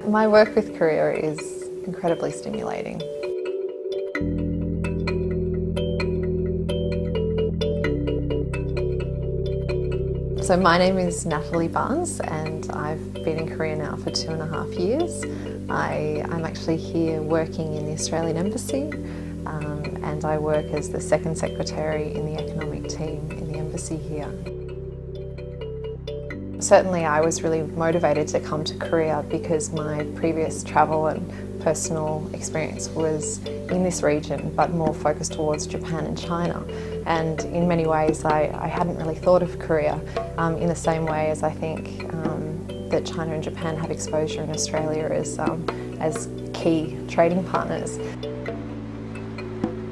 My work with Korea is incredibly stimulating. So my name is Natalie Barnes and I've been in Korea now for 2.5 years. I'm actually here working in the Australian Embassy and I work as the second secretary in the economic team in the embassy here. Certainly I was really motivated to come to Korea because my previous travel and personal experience was in this region but more focused towards Japan and China. And in many ways I hadn't really thought of Korea in the same way as I think that China and Japan have exposure in Australia as key trading partners.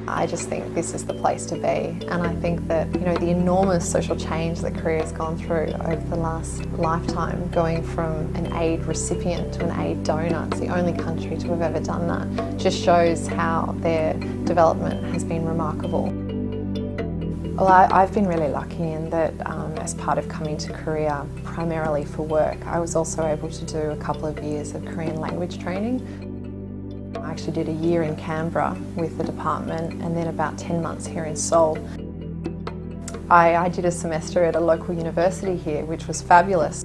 I just think this is the place to be, and I think that the enormous social change that Korea has gone through over the last lifetime, going from an aid recipient to an aid donor, it's the only country to have ever done that, just shows how their development has been remarkable. Well, I've been really lucky in that as part of coming to Korea primarily for work, I was also able to do a couple of years of Korean language training. I actually did a year in Canberra with the department and then about 10 months here in Seoul. I did a semester at a local university here, which was fabulous.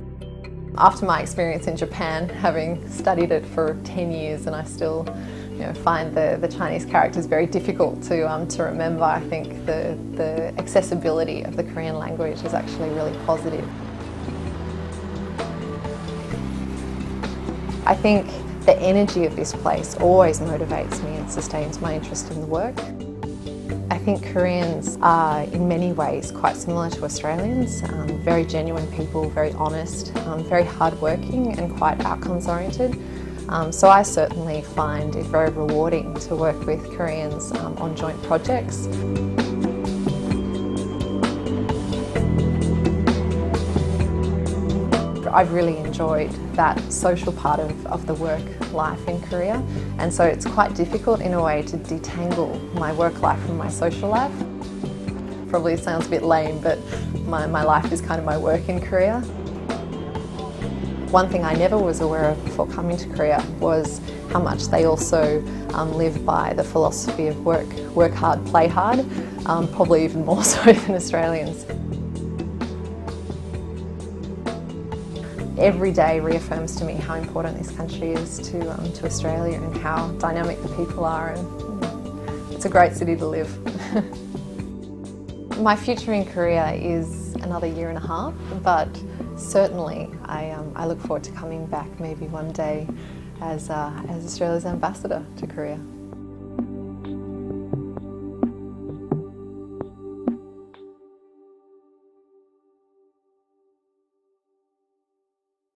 After my experience in Japan, having studied it for 10 years, and I still find the Chinese characters very difficult to remember, I think the accessibility of the Korean language is actually really positive. I think the energy of this place always motivates me and sustains my interest in the work. I think Koreans are in many ways quite similar to Australians, very genuine people, very honest, very hardworking and quite outcomes oriented. So I certainly find it very rewarding to work with Koreans on joint projects. I've really enjoyed that social part of the work life in Korea, and so it's quite difficult in a way to detangle my work life from my social life. Probably sounds a bit lame, but my life is kind of my work in Korea. One thing I never was aware of before coming to Korea was how much they also live by the philosophy of work hard, play hard, probably even more so than Australians. Every day reaffirms to me how important this country is to Australia and how dynamic the people are, and it's a great city to live. My future in Korea is another 1.5 years, but certainly I look forward to coming back maybe one day as Australia's ambassador to Korea.